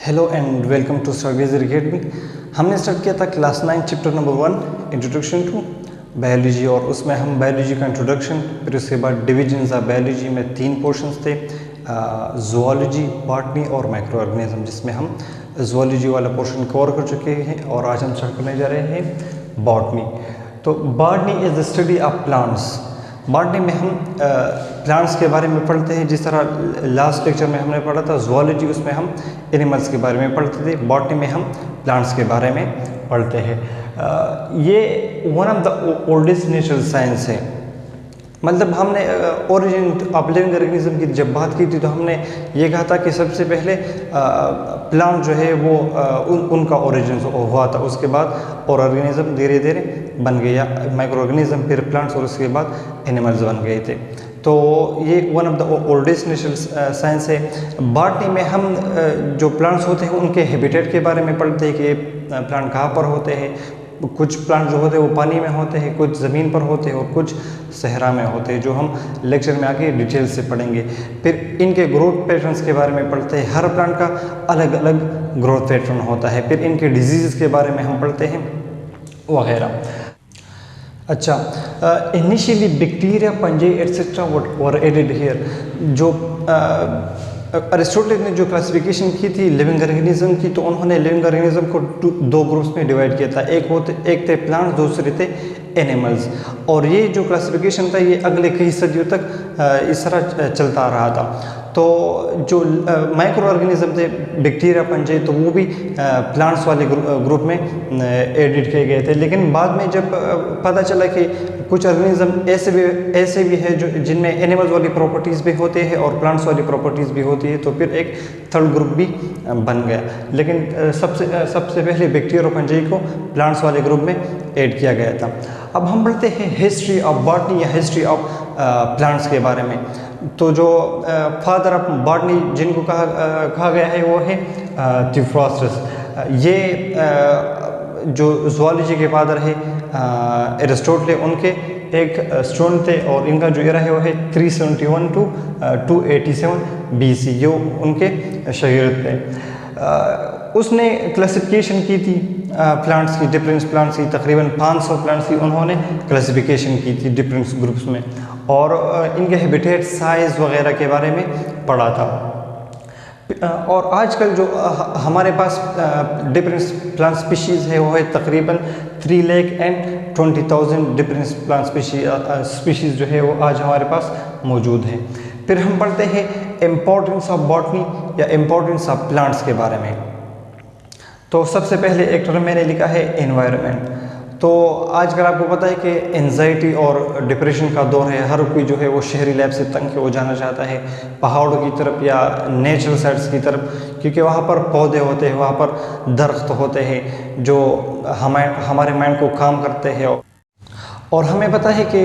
Hello and welcome to Stargazer academy. हमने start किया था class 9 chapter number 1 introduction to biology, और उसमें हम बायोलॉजी का इंट्रोडक्शन, फिर उसके बाद डिविजन्स ऑफ बायोलॉजी में 3 पोर्शंस थे, ज़ूलॉजी, बॉटनी और माइक्रो ऑर्गेनिज्म, जिसमें हम ज़ूलॉजी वाला पोर्शन कवर कर चुके हैं और आज हम स्टार्ट करने जा रहे हैं बॉटनी। तो botany is the study of plants. Botany में हम प्लांट्स के बारे में पढ़ते हैं, जिस तरह लास्ट लेक्चर में हमने पढ़ा था ज़ूलॉजी, उसमें हम एनिमल्स के बारे में पढ़ते थे। बॉटनी में हम प्लांट्स के बारे में पढ़ते हैं। ये one of the oldest natural science है। मतलब हमने ओरिजिन ऑफ लिविंग ऑर्गेनिज्म की जब बात की थी तो हमने ये कहा था कि सबसे पहले प्लांट जो है वो उनका ओरिजिन हुआ था, उसके बाद और ऑर्गेनिज्म धीरे धीरे बन गया, माइक्रो ऑर्गेनिज्म, फिर प्लांट्स, और उसके बाद एनिमल्स बन गए थे। तो ये one of the oldest natural science है। बॉटनी में हम जो प्लांट्स होते हैं उनके हैबिटेट के बारे में पढ़ते हैं कि ये प्लांट कहाँ पर होते हैं। कुछ प्लांट जो होते हैं वो पानी में होते हैं, कुछ ज़मीन पर होते हैं और कुछ सहरा में होते हैं, जो हम लेक्चर में आगे डिटेल से पढ़ेंगे। फिर इनके ग्रोथ पैटर्न्स के बारे में पढ़ते हैं। हर प्लांट का अलग अलग ग्रोथ पैटर्न होता है। फिर इनके डिजीज़ के बारे में हम पढ़ते हैं वगैरह। अच्छा, initially bacteria, fungi etcetera were added here. जो अरिस्टोटल ने जो क्लासिफिकेशन की थी लिविंग ऑर्गेनिज्म की, तो उन्होंने लिविंग ऑर्गेनिज्म को 2 ग्रुप्स में डिवाइड किया था। एक थे प्लांट्स, दूसरे थे एनिमल्स। और ये जो क्लासिफिकेशन था ये अगले कई सदियों तक इस तरह चलता रहा था। तो जो माइक्रो ऑर्गेनिज्म थे, बैक्टीरिया, फंजी, तो वो भी प्लांट्स वाले ग्रुप में एडिट किए गए थे। लेकिन बाद में जब पता चला कि कुछ ऑर्गेनिज्म ऐसे भी है जो जिनमें एनिमल्स वाली प्रॉपर्टीज़ भी होते हैं और प्लांट्स वाली प्रॉपर्टीज़ भी होती है, तो फिर एक थर्ड ग्रुप भी बन गया। लेकिन सबसे पहले बैक्टीरिया और फंजी को प्लांट्स वाले ग्रुप में ऐड किया गया था। अब हम बढ़ते हैं हिस्ट्री ऑफ बॉटनी या हिस्ट्री ऑफ प्लांट्स के बारे में। तो जो फादर ऑफ बॉटनी जिनको कहा गया है वो है थियोफ्रास्टस। ये जो ज़ूलॉजी के फादर है एरिस्टोटल, उनके एक स्टूडेंट थे, और इनका जो एरा है वो है 371 टू 287 BC। ये उनके शागिर्द थे। उसने क्लासिफिकेशन की थी प्लांट्स की, डिफरेंट प्लांट्स की, तकरीबन 500 प्लांट्स की उन्होंने क्लासिफिकेशन की थी डिफरेंट ग्रुप्स में, और इनके हैबिटेट, साइज़ वगैरह के बारे में पढ़ा था। और आजकल जो हमारे पास डिफरेंट प्लांट स्पीशीज़ है वो है तकरीबन 3,20,000 डिफरेंट प्लांट स्पीशीज़ जो है वो आज हमारे पास मौजूद हैं। फिर हम पढ़ते हैं इम्पोर्टेंस ऑफ बॉटनी या इम्पोर्टेंस ऑफ प्लांट्स के बारे में। तो सबसे पहले एक टर्म मैंने लिखा है एनवायरनमेंट। तो आजकल आपको पता है कि एंजाइटी और डिप्रेशन का दौर है। हर कोई जो है वो शहरी लाइफ से तंग है, वो जाना चाहता है पहाड़ों की तरफ या नेचुरल साइट्स की तरफ, क्योंकि वहाँ पर पौधे होते हैं, वहाँ पर दरख्त होते हैं जो हमारे माइंड को काम करते हैं। और हमें पता है कि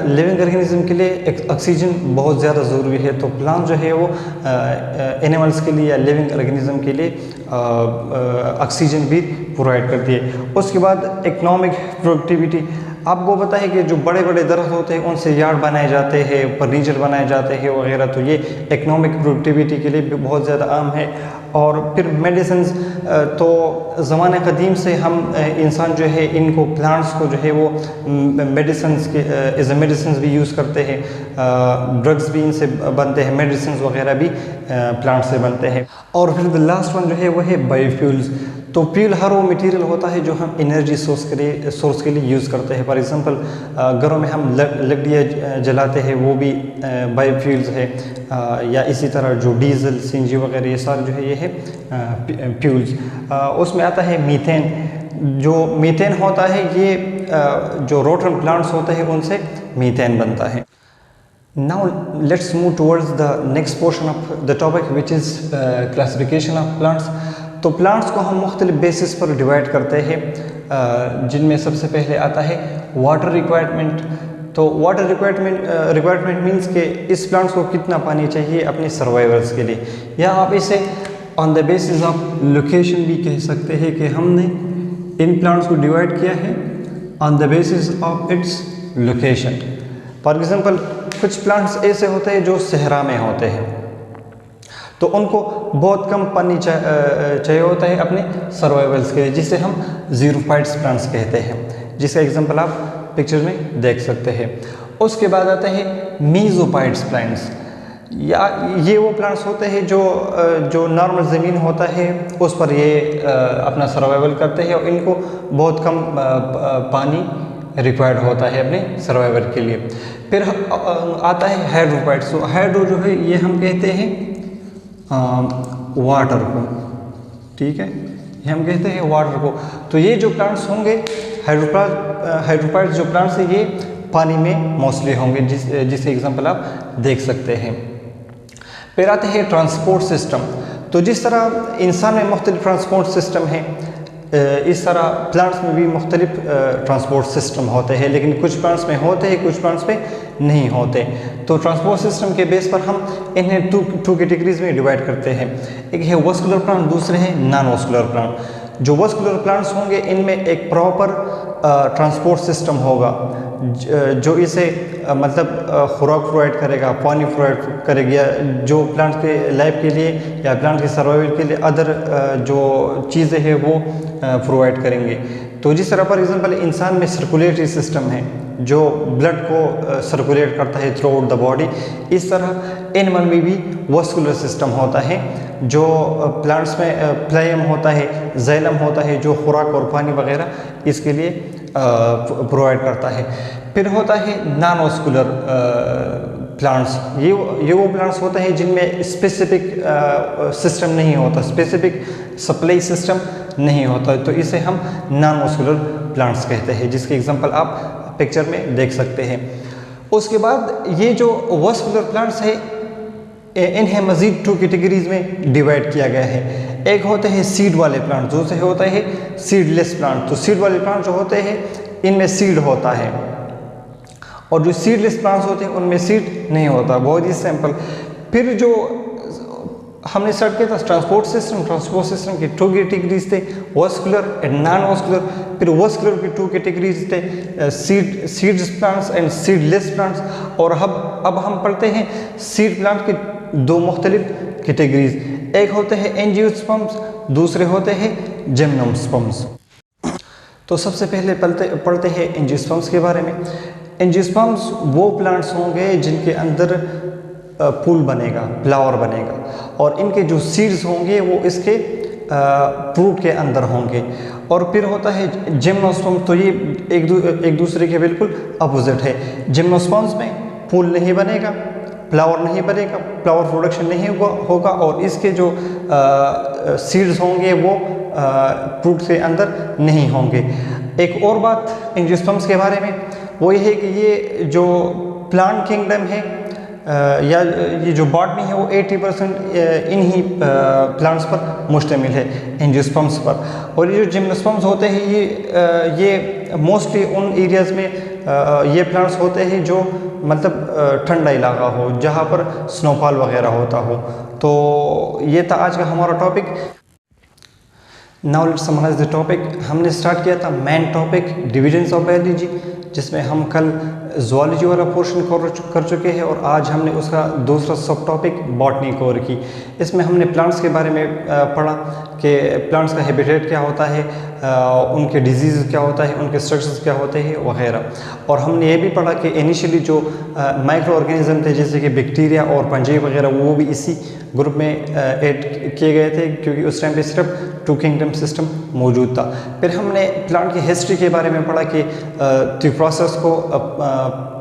लिविंग ऑर्गेनिज्म के लिए एक ऑक्सीजन बहुत ज़्यादा ज़रूरी है। तो प्लांट जो है वो एनिमल्स के लिए या लिविंग ऑर्गेनिज्म के लिए ऑक्सीजन भी प्रोवाइड करती है। उसके बाद इकोनॉमिक प्रोडक्टिविटी। आपको पता है कि जो बड़े बड़े दरख्त होते हैं उनसे यार्ड बनाए जाते हैं, फर्नीचर बनाए जाते हैं वगैरह, तो ये इकोनॉमिक प्रोडक्टिविटी के लिए भी बहुत ज़्यादा आम है। और फिर मेडिसिन्स, तो ज़माने क़दीम से हम इंसान जो है इनको प्लांट्स को जो है वो मेडिसिन्स के एज ए मेडिसिन्स भी यूज़ करते हैं। ड्रग्स भी इनसे बनते हैं, मेडिसिन्स वगैरह भी प्लांट से बनते हैं। और फिर द लास्ट वन जो है वो है बायोफ्यूल्स। तो फ्यूल हर वो मटेरियल होता है जो हम एनर्जी सोर्स के लिए यूज़ करते हैं। फॉर एग्जांपल घरों में हम लकड़ियाँ जलाते हैं, वो भी बायोफ्यूल्स है, या इसी तरह जो डीजल, सीएनजी वगैरह, ये सारे जो है ये है फ्यूल्स। उसमें आता है मीथेन। जो मीथेन होता है ये जो रोटन प्लांट्स होते हैं उनसे मीथेन बनता है। Now let's move towards the next portion of the topic which is classification of plants. तो प्लांट्स को हम मुख्तलिफ बेसिस पर डिवाइड करते हैं, जिनमें सबसे पहले आता है वाटर रिक्वायरमेंट। तो वाटर रिक्वायरमेंट मीन्स कि इस प्लांट्स को कितना पानी चाहिए अपने सर्वाइवल्स के लिए, या आप इसे on the basis of location भी कह सकते हैं कि हमने इन प्लांट्स को डिवाइड किया है on the basis of its location. For example कुछ प्लांट्स ऐसे होते हैं जो सहरा में होते हैं, तो उनको बहुत कम पानी चाहिए होता है अपने सर्वाइवल्स के लिए, जिसे हम ज़ीरोफाइट्स प्लांट्स कहते हैं, जिसका एग्जांपल आप पिक्चर में देख सकते हैं। उसके बाद आते हैं मीज़ोफाइट्स प्लांट्स, या ये वो प्लांट्स होते हैं जो नॉर्मल ज़मीन होता है उस पर ये अपना सर्वाइवल करते हैं, और इनको बहुत कम पानी रिक्वायर्ड होता है अपने सर्वाइवल के लिए। फिर आता है हाइड्रोफाइट्स। तो हाइड्रो जो है ये हम कहते हैं वाटर को, ठीक है, ये हम कहते हैं वाटर को। तो ये जो प्लांट्स होंगे हाइड्रोफाइट्स जो प्लांट्स हैं ये पानी में मोस्टली होंगे, जिसके एग्जांपल आप देख सकते हैं। फिर आते हैं ट्रांसपोर्ट सिस्टम। तो जिस तरह इंसान में मुख्तलिफ ट्रांसपोर्ट सिस्टम है, इस तरह प्लांट्स में भी मुख्तलिफ ट्रांसपोर्ट सिस्टम होते हैं, लेकिन कुछ प्लांट्स में होते हैं, कुछ प्लांट्स में नहीं होते। तो ट्रांसपोर्ट सिस्टम के बेस पर हम इन्हें टू कैटेगरीज में डिवाइड करते हैं। एक है वस्कुलर प्लांट, दूसरे हैं नॉन वस्कुलर प्लांट। जो वस्कुलर प्लांट्स होंगे इनमें एक प्रॉपर ट्रांसपोर्ट सिस्टम होगा जो इसे मतलब खुराक प्रोवाइड करेगा, पानी प्रोवाइड करेगा, जो प्लांट के लाइफ के लिए या प्लांट के सर्वाइवल के लिए अदर जो चीज़ें हैं वो प्रोवाइड करेंगे। तो जिस तरह फॉर एग्जांपल इंसान में सर्कुलेटरी सिस्टम है जो ब्लड को सर्कुलेट करता है थ्रू आउट द बॉडी, इस तरह एनिमल में भी वस्कुलर सिस्टम होता है जो प्लांट्स में फ्लाइम होता है, जाइलम होता है जो खुराक और पानी वगैरह इसके लिए प्रोवाइड करता है। फिर होता है नॉन वस्कुलर प्लांट्स। ये वो प्लांट्स होते हैं जिनमें स्पेसिफिक सिस्टम नहीं होता, स्पेसिफिक सप्लाई सिस्टम नहीं होता, तो इसे हम नॉन वस्कुलर प्लांट्स कहते हैं, जिसके एग्जांपल आप पिक्चर में देख सकते हैं। उसके बाद ये जो वस्कुलर प्लांट्स है इन्हें मज़ीद 2 कैटेगरीज में डिवाइड किया गया है। एक होते हैं सीड वाले प्लांट, दूसरे होते हैं सीडलेस प्लांट। तो सीड वाले प्लांट जो होते हैं इनमें सीड होता है, और जो सीडलेस प्लांट्स होते हैं उनमें सीड नहीं होता। बहुत ही सिंपल। फिर जो हमने स्टार्ट किया था ट्रांसपोर्ट सिस्टम की 2 कैटेगरीज थे, वस्कुलर एंड नॉन वस्कुलर। फिर वस्कुलर की 2 कैटेगरीज थे, seeds plants and seedless plants. और अब हम पढ़ते हैं सीड प्लांट की 2 मुख्तलिफ कैटेगरीज। एक होते हैं एंजियोस्पर्म्स, दूसरे होते हैं जिम्नोस्पर्म्स। तो सबसे पहले पढ़ते हैं एंजियोस्पर्म्स के बारे में। एंजियोस्पर्म्स वो प्लांट्स होंगे जिनके अंदर फूल बनेगा, फ्लावर बनेगा, और इनके जो सीड्स होंगे वो इसके फ्रूट के अंदर होंगे। और फिर होता है जिम्नोस्पर्म। तो ये एक दूसरे के बिल्कुल अपोजिट है। जिम्नोस्पर्म्स में फूल नहीं बनेगा, फ्लावर नहीं बनेगा, फ्लावर प्रोडक्शन नहीं होगा, और इसके जो सीड्स होंगे वो फ्रूट के अंदर नहीं होंगे। एक और बात एंजियोस्पर्म्स के बारे में वो ये है कि ये जो प्लांट किंगडम है या ये जो बॉटनी है वो 80% इन्हीं प्लांट्स पर मुश्तमिल है, एंजियोस्पर्म्स पर। और ये जो जिम्नोस्पर्म्स होते हैं ये मोस्टली उन एरियाज़ में ये प्लांट्स होते हैं जो मतलब ठंडा इलाका हो, जहाँ पर स्नोफॉल वगैरह होता हो। तो ये था आज का हमारा topic. Now let's summarise the topic. हमने स्टार्ट किया था main topic divisions of biology, जिसमें हम कल ज़ूलॉजी वाला पोर्शन कर चुके हैं, और आज हमने उसका दूसरा सब टॉपिक बॉटनी कवर की। इसमें हमने प्लांट्स के बारे में पढ़ा कि प्लांट्स का हैबिटेट क्या होता है, उनके डिजीज़ क्या होता है, उनके स्ट्रक्चर्स क्या होते हैं वगैरह। और हमने ये भी पढ़ा कि इनिशियली जो माइक्रो ऑर्गेनिज्म थे जैसे कि बैक्टीरिया और फंजी वगैरह वो भी इसी ग्रुप में ऐड किए गए थे, क्योंकि उस टाइम पे सिर्फ 2 किंगडम सिस्टम मौजूद था। फिर हमने प्लांट की हिस्ट्री के बारे में पढ़ा कि थ्योफ्रास्टस को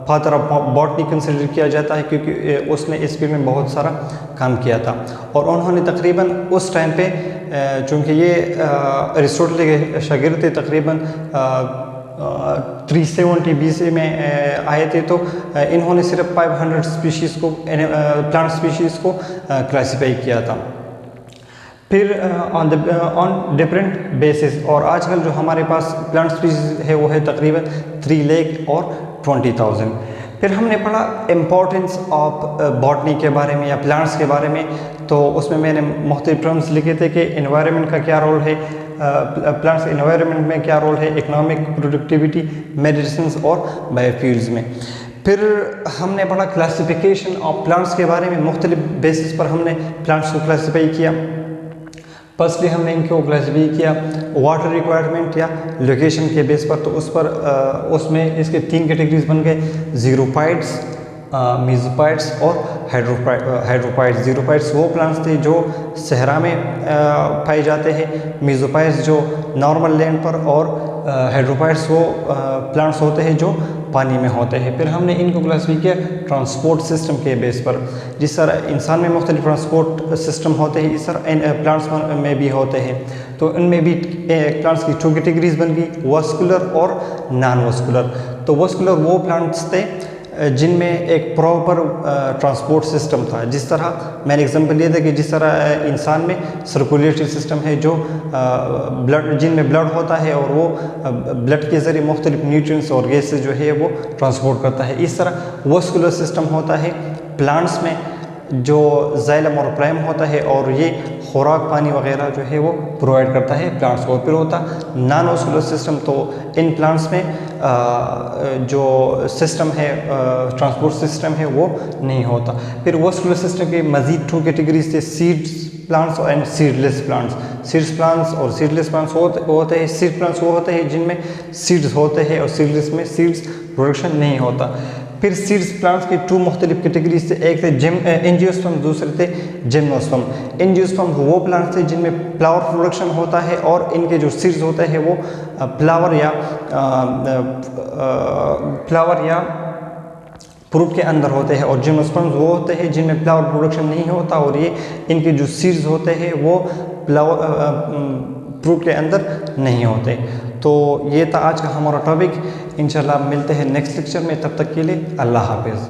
फादर ऑफ बॉटनी कंसिडर किया जाता है, क्योंकि उसने इस फील्ड में बहुत सारा काम किया था। और उन्होंने तकरीबन उस टाइम पे चूँकि ये अरिस्टोटल के शागिर्द थे, तकरीबन 370 BC में आए थे, तो इन्होंने सिर्फ 500 स्पीशीज़ को प्लांट स्पीशीज़ को क्लासिफाई किया था। फिर ऑन डिफरेंट बेसिस। और आजकल जो हमारे पास प्लांट स्पीशीज़ है वो है तकरीबन 3 लाख और 20,000। फिर हमने पढ़ा इम्पोर्टेंस ऑफ बॉटनी के बारे में या प्लांट्स के बारे में। तो उसमें मैंने मुख्तलिफ टर्म्स लिखे थे कि एनवायरनमेंट का क्या रोल है, प्लांट्स एनवायरनमेंट में क्या रोल है, इकोनॉमिक, प्रोडक्टिविटी, मेडिसिन और बायोफ्यूल्स में। फिर हमने पढ़ा क्लासिफिकेशन ऑफ प्लांट्स के बारे में। मुख्तलिफ बेसिस पर हमने प्लांट्स को क्लासीफाई किया। फर्स्टली हमने इनको क्लासीफाई किया वाटर रिक्वायरमेंट या लोकेशन के बेस पर, तो उस पर उसमें इसके 3 कैटेगरीज बन गए, ज़ीरोफाइट्स, मेसोफाइट्स और हाइड्रोफाइट्स। ज़ीरोफाइट्स वो प्लांट्स थे जो सहरा में पाए जाते हैं, मेसोफाइट्स जो नॉर्मल लैंड पर, और हाइड्रोफाइट्स वो प्लांट्स होते हैं जो पानी में होते हैं। फिर हमने इनको क्लासीफाई किया ट्रांसपोर्ट सिस्टम के बेस पर। जिस तरह इंसान में मुख्तलिफ ट्रांसपोर्ट सिस्टम होते हैं, इस तरह प्लांट्स में भी होते हैं। तो इनमें भी प्लांट्स की 2 कैटेगरीज बन गई, वास्कुलर और नॉन वास्कुलर। तो वास्कुलर वो प्लांट्स थे जिनमें एक प्रॉपर ट्रांसपोर्ट सिस्टम था। जिस तरह मैंने एग्जांपल दिया था कि जिस तरह इंसान में सर्कुलेटरी सिस्टम है, जो ब्लड, जिनमें ब्लड होता है और वो ब्लड के ज़रिए मुख्तलिफ न्यूट्रिएंट्स और गैसेस जो है वो ट्रांसपोर्ट करता है। इस तरह वास्कुलर सिस्टम होता है प्लांट्स में, जो जाइलम और प्राइम होता है, और ये खुराक पानी वगैरह जो है वो प्रोवाइड करता है प्लांट्स को। फिर होता नॉन वास्कुलर सिस्टम, तो इन प्लांट्स में जो सिस्टम है, ट्रांसपोर्ट सिस्टम है, वो नहीं होता। फिर वास्कुलर सिस्टम के मज़ीद 2 कैटेगरीज थे, seeds plants and seedless plants. Seeds plants और सीडलेस प्लांट्स होते हैं। सीड प्लांट्स वो होते हैं जिनमें सीड्स होते हैं, और सीडलेस में सीड्स प्रोडक्शन नहीं होता। फिर सीड्स प्लांट्स की 2 मुख्तलिफ कैटेगरीज थे, एक थे एंजियोस्पर्म, दूसरे थे जिम्नोस्पर्म। एंजियोस्पर्म वो प्लांट्स थे जिनमें फ्लावर प्रोडक्शन होता है, और इनके जो सीड्स होते हैं वो फ्लावर या फ्रूट के अंदर होते हैं। और जिम्नोस्पर्म वो होते हैं जिनमें फ्लावर प्रोडक्शन नहीं होता, और ये इनके जो सीड्स होते हैं वो फ्रूट के अंदर नहीं होते। तो ये था आज का हमारा टॉपिक। इंशाल्लाह मिलते हैं नेक्स्ट लेक्चर में, तब तक के लिए अल्लाह हाफिज़।